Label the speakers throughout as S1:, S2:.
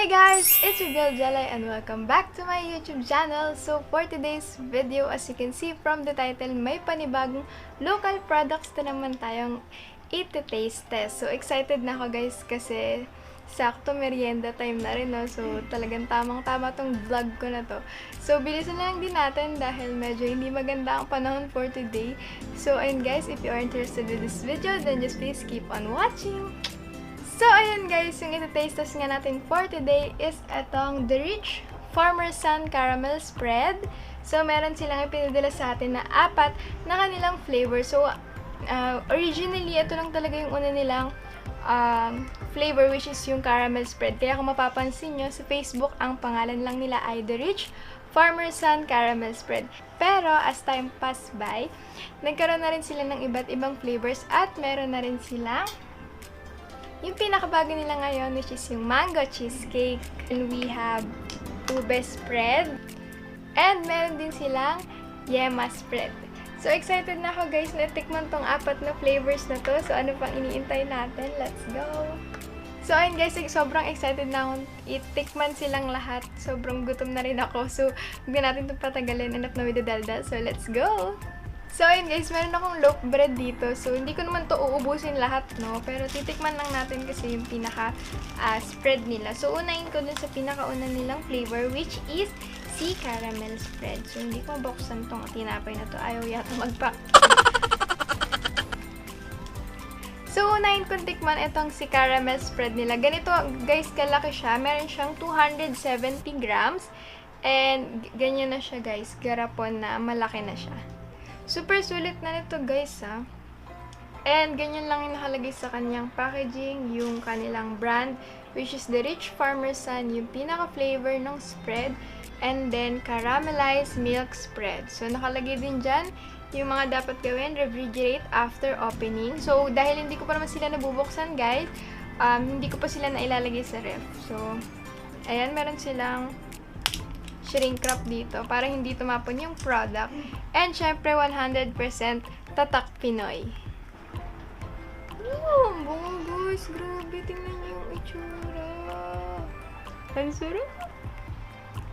S1: Hey guys! It's your girl Jelay and welcome back to my YouTube channel. So for today's video, as you can see from the title, may panibagong local products na naman tayong iti-taste test. So excited na ako guys kasi sakto merienda time na rin, no? So talagang tamang-tama tong vlog ko na to. So bilisan na lang din natin dahil medyo hindi maganda ang panahon for today. So ayun guys, if you are interested in this video, then just please keep on watching. So, ayun guys, yung iti-taste test nga natin for today is etong The Rich Farmer's Son Caramel Spread. So, meron silang ipinadala sa atin na 4 na kanilang flavor. So, originally, ito lang talaga yung una nilang flavor, which is yung caramel spread. Kaya kung mapapansin nyo, sa Facebook, ang pangalan lang nila ay The Rich Farmer's Son Caramel Spread. Pero, as time passed by, nagkaroon na rin sila ng iba't ibang flavors at meron na rin silang yung pinakabago nila ngayon, which is yung mango cheesecake. And we have ube spread. And meron din silang yema spread. So, excited na ako guys na tikman tong 4 na flavors na to. So, ano pang iniintay natin? Let's go! So, ayun guys, sobrang excited na akong itikman silang lahat. Sobrang gutom na rin ako. So, hindi natin itong patagalin. Enough na with the daldal. So, let's go! So, ayun guys, meron akong loaf bread dito. So, hindi ko naman to uubusin lahat, no? Pero titikman lang natin kasi yung pinaka-spread nila. So, unahin ko dun sa pinakauna nilang flavor, which is si caramel spread. So, hindi ko mabuksan tong tinapay na to. Ayaw yata mag-pack. So, unahin kong tikman itong si caramel spread nila. Ganito, guys, kalaki siya. Meron siyang 270 grams. And, ganyan na siya, guys. Garapon na, malaki na siya. Super sulit na nito guys ha. And ganyan lang yung nakalagay sa kanyang packaging, yung kanilang brand, which is The Rich Farmer's Son, yung pinaka-flavor ng spread, and then caramelized milk spread. So nakalagay din dyan yung mga dapat gawin, refrigerate after opening. So dahil hindi ko pa naman sila nabubuksan guys, hindi ko pa sila nailalagay sa ref. So ayan, meron silang shrink wrap dito para hindi tumapon yung product. And syempre 100% tatak Pinoy. Oh, ang bunga guys. Grabe, tingnan niyo yung itsura. Ang sarap.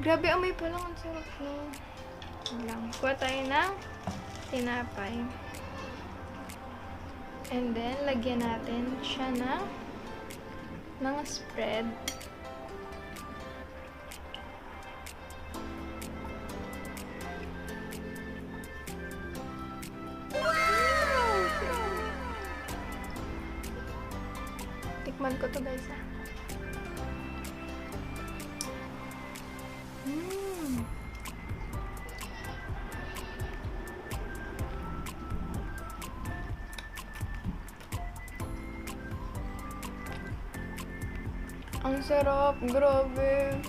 S1: Grabe, amoy pa lang. Ang sarap na. Lang. Kuha tayo ng tinapay. And then, lagyan natin siya ng mga spread. Tikman ko to guys ha. Ang sarap, grabe.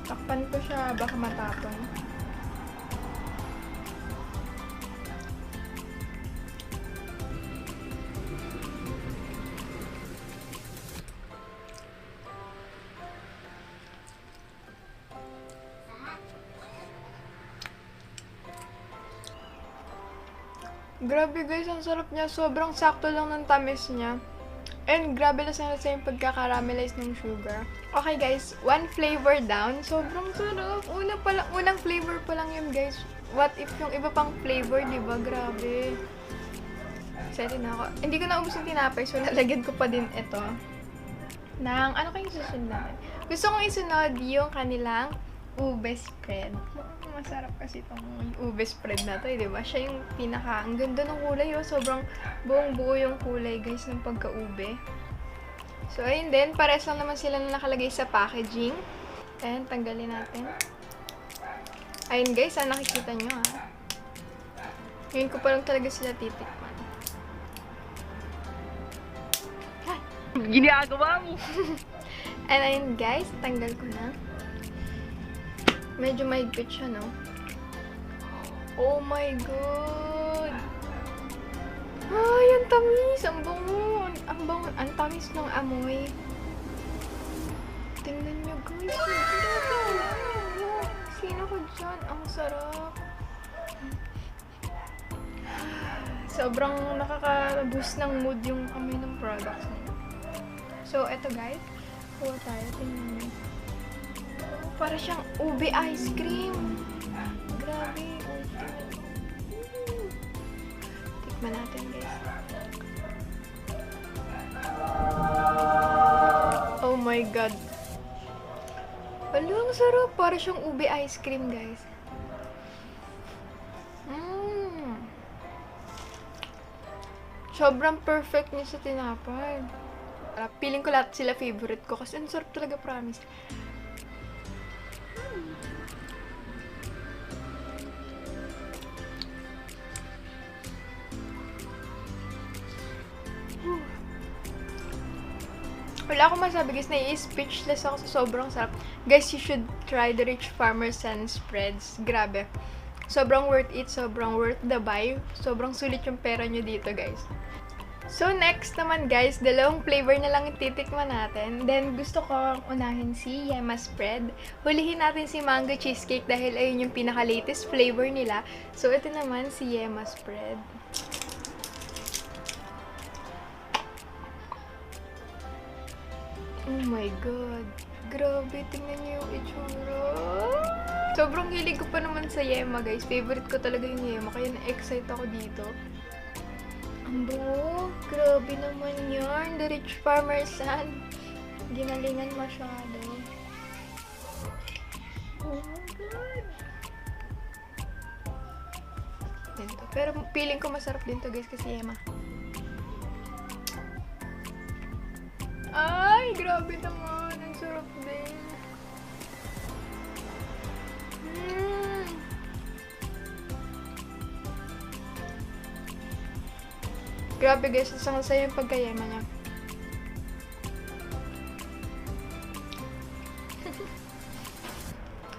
S1: Takpan ko siya, baka matapon. Grabe guys, ang sarap niya. Sobrang sakto lang ng tamis niya. And grabe na sa yung pagka-caramelize ng sugar. Okay guys, 1 flavor down. Sobrang sarap. Unang flavor pa lang yun guys. What if yung iba pang flavor, diba? Grabe. Excited na ako. Hindi ko na ubus yung tinapay, so lalagyan ko pa din ito. Nang, ano kayong susunod natin? Gusto kong isunod yung kanilang ube spread. Masarap kasi itong ube spread na to, diba? Siya yung pinaka, ang ganda ng kulay, oh. Sobrang buong buo yung kulay, guys, ng pagka-ube. So, ayun din. Pares lang naman sila na nakalagay sa packaging. And, tanggalin natin. Ayun, guys, nakikita nyo, ha. Ngayon ko pa lang talaga sila titikman.
S2: Ginagawa mo!
S1: And, ayun, guys, tanggal ko na. Medyo mahigpit siya, no? Oh my God! Ay, ang tamis! Ang bango! Ang bango! Ang tamis ng amoy. Tingnan nyo, guys. Sino ko dyan? Ang sarap. Sobrang nakaka-boost ng mood yung amoy ng products nila. So, eto guys. Kuha tayo. Tingnan nyo. Para siyang ube ice cream. Grabe. Tikman natin guys. Oh my god. Ang sarap. Para siyang ube ice cream guys. Sobrang perfect niya sa tinapay. Feeling ko lahat sila favorite ko kasi ang sarap talaga, promise. Wala akong masabi guys, nai-speechless ako sa sobrang sarap. Guys, you should try the Rich Farmer Sun Spreads. Grabe. Sobrang worth it, sobrang worth the buy. Sobrang sulit yung pera nyo dito guys. So, next naman guys, dalawang flavor na lang ititikman natin. Then, gusto ko unahin si Yema Spread. Hulihin natin si Mango Cheesecake dahil ayun yung pinaka-latest flavor nila. So, ito naman si Yema Spread. Oh my god. Grabe, tingnan niyo yung itsura. Sobrang hilig ko pa naman sa Yema guys. Favorite ko talaga yung Yema. Kaya na-excite ako dito. Ambo, grabe naman yarn. The Rich Farmer Sun. Ginalingan masyado. Oh my god. Dito. Pero feeling ko masarap din to guys kasi Yema. Ay, grabe naman. Ang sarap din. Grabe guys, sasaya yung pagkayema niya.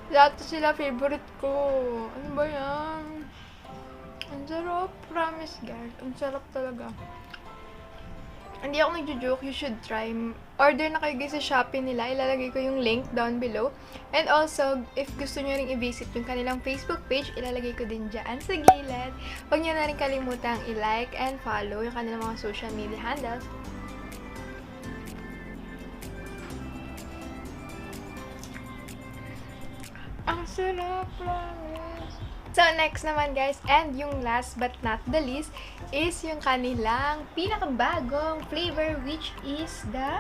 S1: Lahat sila favorite ko. Ano ba yan? Ang sarap. Promise guys. Ang sarap talaga. Hindi ako nagjo-joke, you should try. Order na kayo guys sa Shopee nila. Ilalagay ko yung link down below. And also, if gusto nyo rin i-visit yung kanilang Facebook page, ilalagay ko din dyan sa gilid. Huwag nyo na rin kalimutang i-like and follow yung kanilang mga social media handles. Ang sarap, promise. So, next naman guys, and yung last but not the least, is yung kanilang pinakabagong flavor, which is the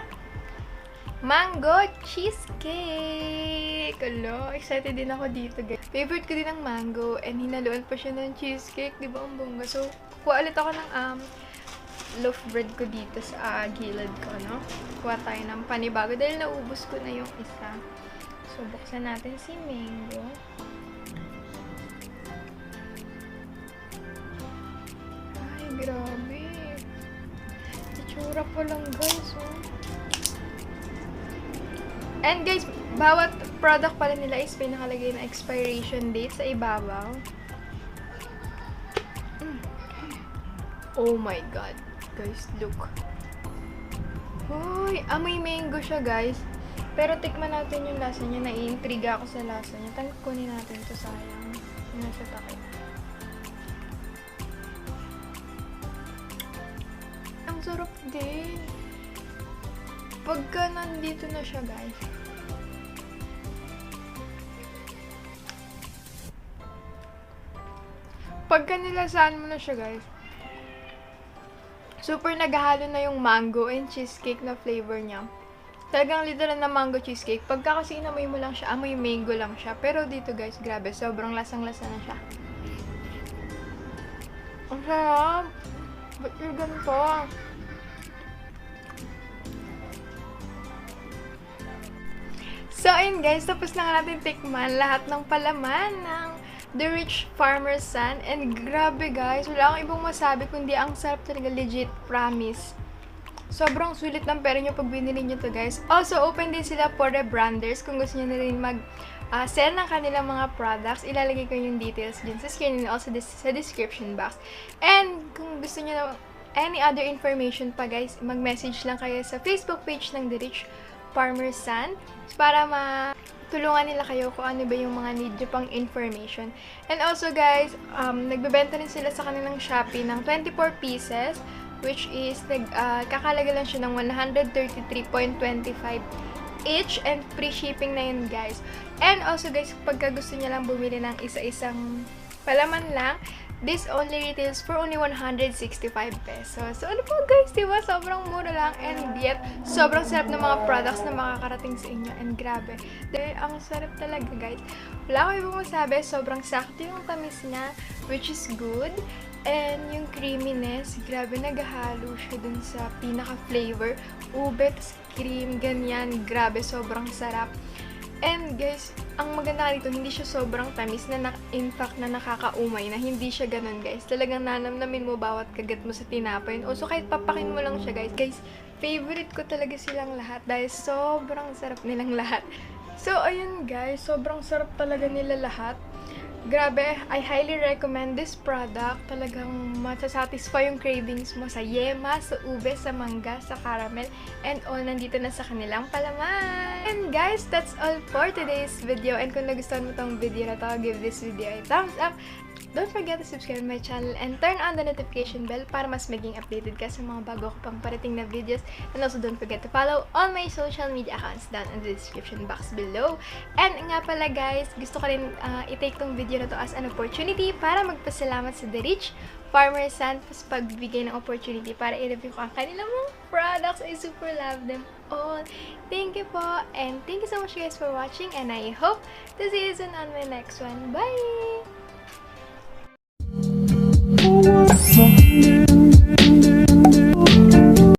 S1: Mango Cheesecake! Hello, excited din ako dito guys. Favorite ko din ang mango, and hinaluan pa siya ng cheesecake, di ba ang bongga? So, kuha ulit ako ng loaf bread ko dito sa gilid ko, no? Kuha tayo ng panibago dahil naubos ko na yung isa. So, buksan natin si mango. Grabe. Itsura po lang guys, oh. And guys, bawat product pala nila is may nakalagay na expiration date sa ibabaw. Oh my god. Guys, look. Hoy, amoy mango siya guys. Pero tikman natin yung lasa niya. Naiintriga ako sa lasa niya. Kunin natin to, sayang. Nasa takip. Sarap din. Pagka nandito na siya, guys. Pagka nilasaan mo na siya, guys. Super naghahalo na yung mango and cheesecake na flavor niya. Talagang literal na mango cheesecake. Pagka kasi inamoy mo lang siya, amoy mango lang siya. Pero dito, guys, grabe. Sobrang lasang-lasa na siya. Ang sarap. Ba't yung ganito? So, ayun guys, tapos na nga natin tikman lahat ng palaman ng The Rich Farmer Sun. And grabe guys, wala akong ibang masabi kundi ang sarap talaga, legit, promise. Sobrang sulit ng pera nyo pag binili nyo to guys. Also, open din sila for the branders. Kung gusto nyo na rin mag-sell ng kanilang mga products, ilalagay ko yung details dyan sa screen and also sa description box. And kung gusto nyo na any other information pa guys, mag-message lang kayo sa Facebook page ng The Rich Farmer Sun para tulungan nila kayo kung ano ba yung mga need nyo pang information. And also guys, nagbebenta rin sila sa kanilang Shopee ng 24 pieces, which is, kakalaga lang siya ng 133.25 each, and free shipping na yun guys. And also guys, pagka gusto niya lang bumili ng isa-isang palaman lang, this only retails for only 165 pesos. So, ano po guys, diba? Sobrang mura lang, and yet, sobrang sarap ng mga products na makakarating sa inyo. And grabe, ang sarap talaga guys. Wala ko ibang masabi, sobrang sakto yung tamis niya, which is good. And yung creaminess, grabe, naghahalo siya dun sa pinaka-flavor. Ube, tas cream, ganyan. Grabe, sobrang sarap. And guys, ang maganda dito, hindi siya sobrang tamis na in fact na nakakaumay, na hindi siya ganun guys. Talagang nanamnamin mo bawat kagat mo sa tinapay. Also kahit papakin mo lang siya guys. Guys, favorite ko talaga silang lahat dahil sobrang sarap nilang lahat. So ayun guys, sobrang sarap talaga nila lahat. Grabe, I highly recommend this product. Talagang masasatisfy yung cravings mo sa yema, sa ube, sa mangga, sa caramel, and all nandito na sa kanilang palaman. And guys, that's all for today's video. And kung nagustuhan mo tong video na to, give this video a thumbs up. Don't forget to subscribe my channel and turn on the notification bell para mas maging updated ka sa mga bago ko pang parating na videos. And also don't forget to follow all my social media accounts down in the description box below. And nga pala guys, gusto ko rin i-take tong video na to as an opportunity para magpasalamat sa The Rich Farmer San sa pagbibigay ng opportunity para i-review ko ang kanilang mga products. I super love them all. Thank you po, and thank you so much guys for watching, and I hope to see you soon on my next one. Bye!